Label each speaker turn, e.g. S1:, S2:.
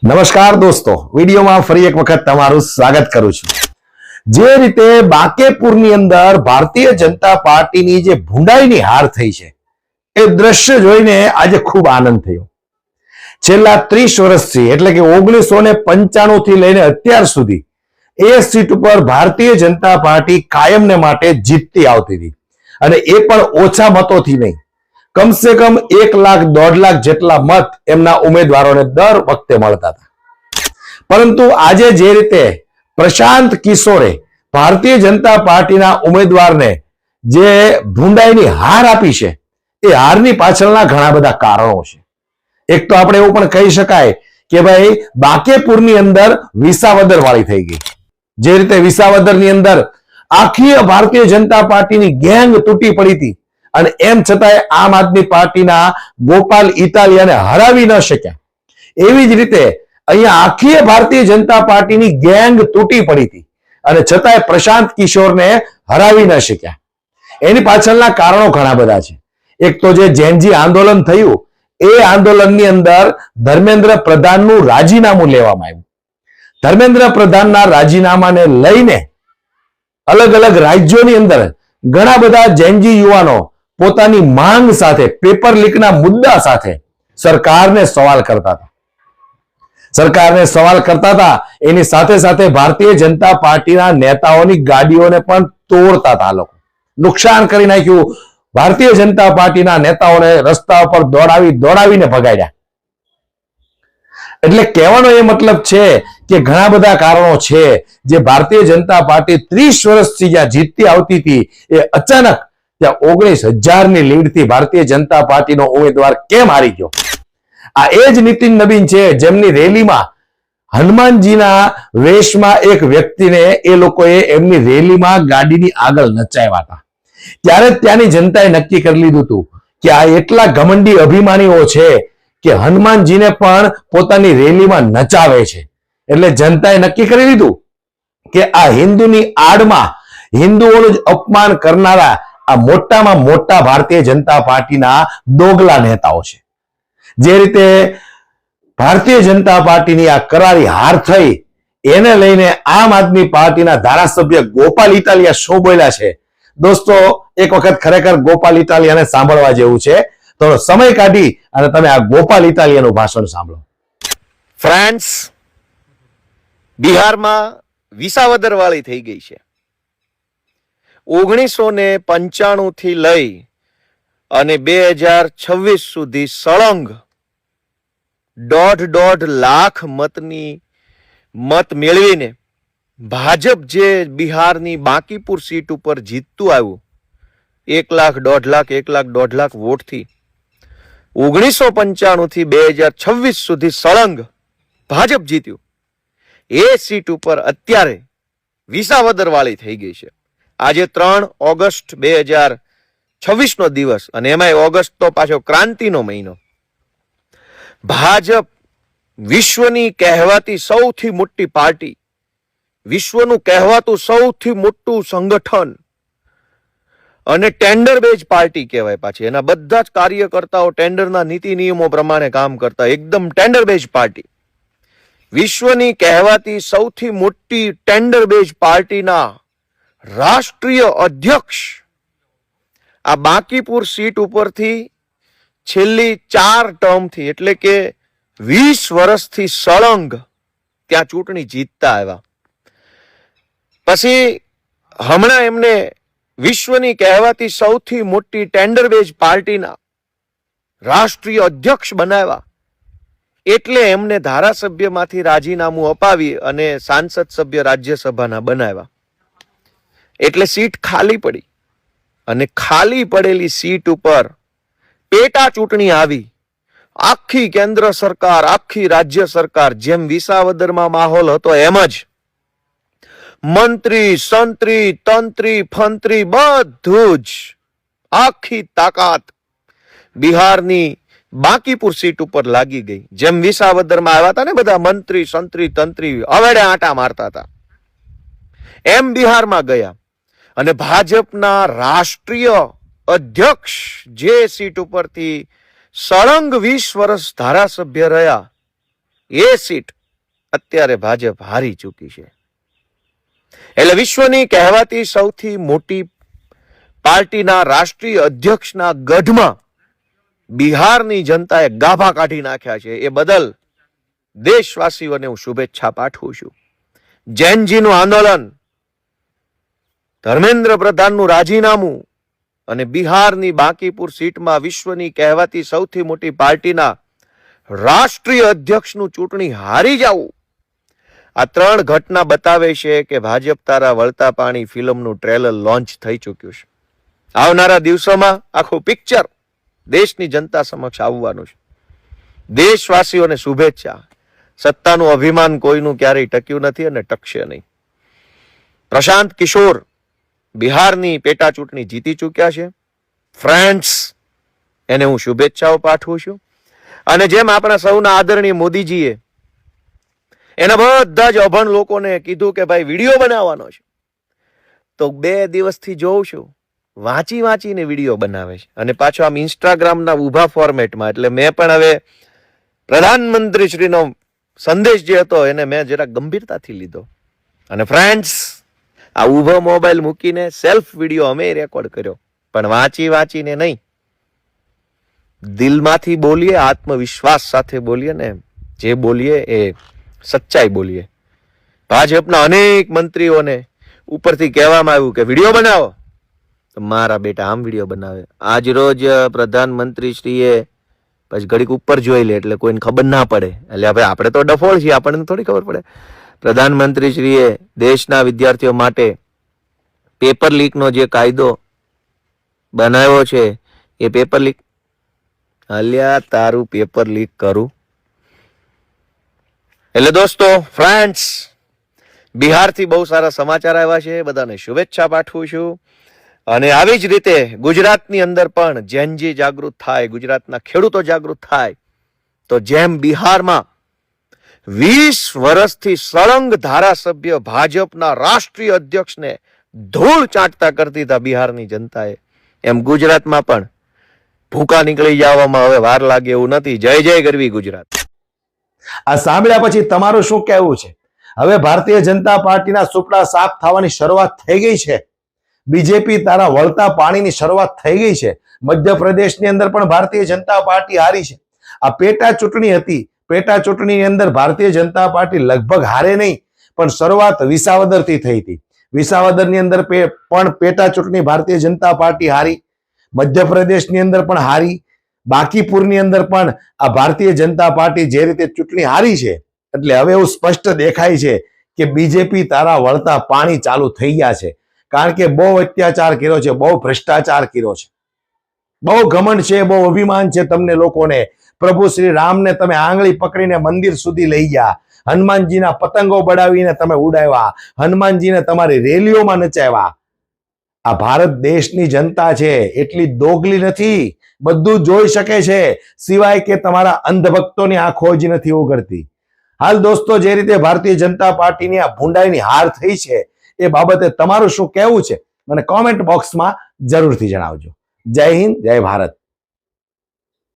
S1: નમસ્કાર દોસ્તો, વિડીયોમાં ફરી એક વખત તમારું સ્વાગત કરું છું। જે રીતે બાંકેપુરની અંદર ભારતીય જનતા પાર્ટીની જે ભૂંડાઈની હાર થઈ છે એ દ્રશ્ય જોઈને આજે ખૂબ આનંદ થયો। છેલ્લા 30 વર્ષથી એટલે કે 1995 થી લઈને અત્યાર સુધી એ સીટ ઉપર ભારતીય જનતા પાર્ટી કાયમને માટે જીતતી આવતી હતી અને એ પણ ઓછા મતોથી નહીં, કમસે કમ 1 લાખ 1.5 લાખ જેટલા મત એમના ઉમેદવારોને દર વખતે મળતા હતા। પરંતુ આજે જે રીતે પ્રશાંત કિશોરે ભારતીય જનતા પાર્ટીના ઉમેદવારને જે ભૂંડાઈની હાર આપી છે એ હારની પાછળના ઘણા બધા કારણો છે। એક તો આપણે એવું પણ કહી શકાય કે ભાઈ બાંકેપુરની અંદર વિસાવદર વાળી થઈ ગઈ। જે રીતે વિસાવદરની અંદર આખી ભારતીય જનતા પાર્ટીની ગેંગ તૂટી પડી હતી અને એમ છતાંય આમ આદમી પાર્ટીના ગોપાલ ઇટાલિયાને હરાવી ન શક્યા। એવી જ રીતે અહીંયા આખી ભારતીય જનતા પાર્ટીની ગેંગ તૂટી પડી હતી અને છતાંય પ્રશાંત કિશોરને હરાવી ન શક્યા। એની પાછળના કારણો ઘણા બધા છે। એક તો જે જેનજી આંદોલન થયું એ આંદોલનની અંદર ધર્મેન્દ્ર પ્રધાનનું રાજીનામું લેવામાં આવ્યું। ધર્મેન્દ્ર પ્રધાનના રાજીનામાને લઈને અલગ અલગ રાજ્યોની અંદર ઘણા બધા જેનજી યુવાનો પોતાની માંગ સાથે, પેપર લીકના મુદ્દા સાથે સરકારને સવાલ કરતા હતા। સરકારને સવાલ કરતા હતા એની સાથે સાથે ભારતીય જનતા પાર્ટીના નેતાઓની ગાડીઓને પણ તોડતા હતા। લોકો નુકસાન કરી નાખ્યું। ભારતીય જનતા પાર્ટીના નેતાઓને રસ્તા પર દોડાવીને ભગાડ્યા। એટલે કહેવાનો એ મતલબ છે કે ઘણા બધા કારણો છે જે ભારતીય જનતા પાર્ટી 30 વર્ષથી જ્યાં જીતતી આવતી હતી એ અચાનક ત્યાં 19,000ની લીડથી ભારતીય જનતા પાર્ટીનો ઉમેદવાર કેમ હારી ગયો। આ એ જ નીતિન નબીન છે જેમની રેલીમાં હનુમાનજીના વેશમાં એક વ્યક્તિને એ લોકોએ એમની રેલીમાં ગાડીની આગળ નચાવ્યા હતા। ત્યારે ત્યાંની જનતાએ નક્કી કરી લીધું હતું કે આ એટલા ઘમંડી અભિમાનીઓ છે કે હનુમાનજીને પણ પોતાની રેલીમાં નચાવે છે। એટલે જનતાએ નક્કી કરી લીધું કે આ હિન્દુની આડમાં હિન્દુઓનું જ અપમાન કરનારા આ મોટામાં મોટા ભારતીય જનતા પાર્ટીના દોગલા નેતાઓ છે। જે રીતે ભારતીય જનતા પાર્ટીની આ કરારી હાર થઈ એને લઈને આમ આદમી પાર્ટીના ધારાસભ્ય ગોપાલ ઇટાલિયા શું બોલ્યા છે દોસ્તો, એક વખત ખરેખર ગોપાલ ઇટાલિયાને સાંભળવા જેવું છે। થોડો સમય કાઢી અને તમે આ ગોપાલ ઇટાલિયાનું ભાષણ સાંભળો।
S2: ફ્રાન્સ બિહારમાં વિસાવદર વાળી થઈ ગઈ છે। 1995 થી લઈ અને 2026 સુધી સળંગ 1.5 લાખ મત મેળવીને ભાજપ જે બિહારની બાંકીપુર સીટ ઉપર જીતતું આવ્યું 1 લાખ 1.5 લાખ 1 લાખ 1.5 લાખ વોટથી 1995 થી 2026 સુધી સળંગ ભાજપ જીત્યું। એ સીટ ઉપર અત્યારે વિસાવદર વાળી થઈ ગઈ છે। આજે 3 ઓગસ્ટ 2026 નો દિવસ અને એમાંય ઓગસ્ટ તો પાછો ક્રાંતિનો મહિનો। ભાજપ વિશ્વની કહેવાતી સૌથી મોટી પાર્ટી, વિશ્વનું કહેવાતું સૌથી મોટું સંગઠન અને ટેન્ડર બેઝ પાર્ટી કહેવાય પાછી। એના બધા જ કાર્યકર્તાઓ ટેન્ડરના નીતિ નિયમો પ્રમાણે કામ કરતા એકદમ ટેન્ડર બેઝ પાર્ટી। વિશ્વની કહેવાતી સૌથી મોટી ટેન્ડર બેઝ પાર્ટીના રાષ્ટ્રીય અધ્યક્ષ આ બાંકીપુર સીટ ઉપરથી છેલ્લી 4 ટર્મથી એટલે કે 20 વર્ષથી સળંગ ત્યાં ચૂંટણી જીતતા આવ્યા। પછી હમણાં એમને વિશ્વની કહેવાતી સૌથી મોટી ટેન્ડર બેઝ પાર્ટીના રાષ્ટ્રીય અધ્યક્ષ બનાવ્યા। એટલે એમને ધારાસભ્યમાંથી રાજીનામું અપાવી અને સાંસદ સભ્ય રાજ્યસભાના બનાવ્યા। એટલે સીટ ખાલી પડી અને ખાલી પડેલી સીટ ઉપર પેટા ચૂંટણી આવી। આખી કેન્દ્ર સરકાર, આખી રાજ્ય સરકાર જેમ વિસાવદરમાં માહોલ હતો એમ જ મંત્રી, સંત્રી, તંત્રી, ફંત્રી બધું જ આખી તાકાત બિહારની બાંકીપુર સીટ ઉપર લાગી ગઈ। જેમ વિસાવદરમાં આવ્યા હતા ને બધા મંત્રી, સંત્રી, તંત્રી અવેડે આંટા મારતા હતા એમ બિહારમાં ગયા અને ભાજપના રાષ્ટ્રીય અધ્યક્ષ જે સીટ ઉપરથી સળંગ 20 વર્ષ ધારાસભ્ય રહ્યા એ સીટ અત્યારે ભાજપ હારી ચૂકી છે. એટલે વિશ્વની કહેવાતી સૌથી મોટી પાર્ટીના રાષ્ટ્રીય અધ્યક્ષના ગઢમાં બિહારની જનતાએ ગાભા કાઢી નાખ્યા છે. એ બદલ દેશવાસીઓને હું શુભેચ્છા પાઠવું છું. જૈનજીનું આંદોલન, ધર્મેન્દ્ર પ્રધાનનું રાજીનામું અને બિહારની બાંકીપુર સીટમાં વિશ્વની કહેવાતી સૌથી મોટી પાર્ટીના રાષ્ટ્રીય અધ્યક્ષનું ચૂંટણી હારી જવું, આ ત્રણ ઘટના બતાવે છે કે ભાજપ તારા વળતા પાણી ફિલ્મનું ટ્રેલર લોન્ચ થઈ ચૂક્યું છે. આવનારા દિવસોમાં આખું પિક્ચર દેશની જનતા સમક્ષ આવવાનું છે. દેશવાસીઓને શુભેચ્છા. સત્તાનું અભિમાન કોઈનું ક્યારેય ટક્યું નથી અને ટકશે નહીં. પ્રશાંત કિશોર બિહારની પેટા ચૂંટણી જીતી ચૂક્યા છે. ફ્રેન્ડ્સ, એને હું શુભેચ્છાઓ પાઠવું છું. અને જેમ આપણા સૌના આદરણીય મોદીજીએ એના બધા જ અભણ લોકોને કીધું કે ભાઈ વિડીયો બનાવવાનો છે, તો 2 દિવસથી જોઉં છું વાંચીને વિડીયો બનાવે છે. અને પાછો આમ ઇન્સ્ટાગ્રામના ઊભા ફોર્મેટમાં. એટલે મેં પણ હવે પ્રધાનમંત્રી શ્રીનો સંદેશ જે હતો એને મેં જરા ગંભીરતાથી લીધો. અને ફ્રેન્ડ્સ, આ ઊભો મોબાઈલ મૂકીને સેલ્ફ વિડીયો અમે રેકોર્ડ કર્યો, પણ વાંચીને નહીં, દિલમાંથી બોલીએ, આત્મવિશ્વાસ સાથે બોલીએ ને જે બોલીએ એ સચ્ચાઈ બોલીએ. ભાજપના અનેક મંત્રીઓને ઉપરથી કહેવામાં આવ્યું કે વિડીયો બનાવો, તો મારા બેટા આમ વિડીયો બનાવે. આજ રોજ પ્રધાનમંત્રી શ્રીએ પછી ઘડીક ઉપર જોઈ લે એટલે કોઈને ખબર ના પડે. એટલે હવે આપણે તો ડફોળ છીએ, આપણને થોડી ખબર પડે. પ્રધાનમંત્રી શ્રીએ દેશના વિદ્યાર્થીઓ માટે પેપર લીકનો જે કાયદો બનાવ્યો છે, એ પેપર લીક, અલ્યા તારું પેપર લીક કરું. એટલે દોસ્તો, ફ્રેન્ડ્સ, બિહારથી બહુ સારા સમાચાર આવ્યા છે. બધાને શુભેચ્છા પાઠવું છું. અને આવી જ રીતે ગુજરાતની અંદર પણ જૈનજી જાગૃત થાય, ગુજરાતના ખેડૂતો જાગૃત થાય, તો જેમ બિહારમાં 20 વર્ષથી સળંગ ધારાસભ્ય ભાજપના રાષ્ટ્રીય અધ્યક્ષને ધૂળ ચાટતા કરતી હતા બિહારની જનતાએ, એમ ગુજરાતમાં પણ ભૂકા નીકળી જવામાં હવે વાર લાગે એવું નથી. જય જય ગરવી ગુજરાત.
S1: આ સાંભળ્યા પછી તમારું શું કહેવું છે? હવે ભારતીય જનતા પાર્ટીના સુપડા સાફ થવાની શરૂઆત થઈ ગઈ છે. બીજેપી તારા વળતા પાણીની શરૂઆત થઈ ગઈ છે. મધ્યપ્રદેશની અંદર પણ ભારતીય જનતા પાર્ટી હારી છે. આ પેટા ચૂંટણી હતી. પેટા ચૂંટણીની અંદર ભારતીય જનતા પાર્ટી લગભગ હારે નહીં, પણ શરૂઆત વિસાવદરથી થઈ હતી. વિસાવદરની અંદર પણ પેટા ચૂંટણી ભારતીય જનતા પાર્ટી હારી. મધ્યપ્રદેશની અંદર પણ હારી. બાંકીપુરની અંદર પણ આ ભારતીય જનતા પાર્ટી જે રીતે ચૂંટણી હારી છે, એટલે હવે એવું સ્પષ્ટ દેખાય છે કે બીજેપી તારા વળતા પાણી ચાલુ થઈ ગયા છે. કારણ કે બહુ અત્યાચાર કર્યો છે, બહુ ભ્રષ્ટાચાર કર્યો છે, બહુ ઘમંડ છે, બહુ અભિમાન છે તમને લોકોને. પ્રભુ શ્રી રામને તમે આંગળી પકડીને મંદિર સુધી લઈ ગયા. હનુમાનજીના પતંગો બડાવીને તમે ઉડાવ્યા. હનુમાનજીને તમારી રેલીઓમાં નચાવ્યા. આ ભારત દેશની જનતા છે, એટલી દોગલી નથી, બધું જોઈ શકે છે, સિવાય કે તમારા અંધભક્તોની આંખો જ નથી ઉઘડતી. હાલ દોસ્તો, જે રીતે ભારતીય જનતા પાર્ટીની આ ભૂંડાઈની હાર થઈ છે, એ બાબતે તમારું શું કહેવું છે મને કોમેન્ટ બોક્સમાં જરૂરથી જણાવજો. જય હિન્દ, જય ભારત.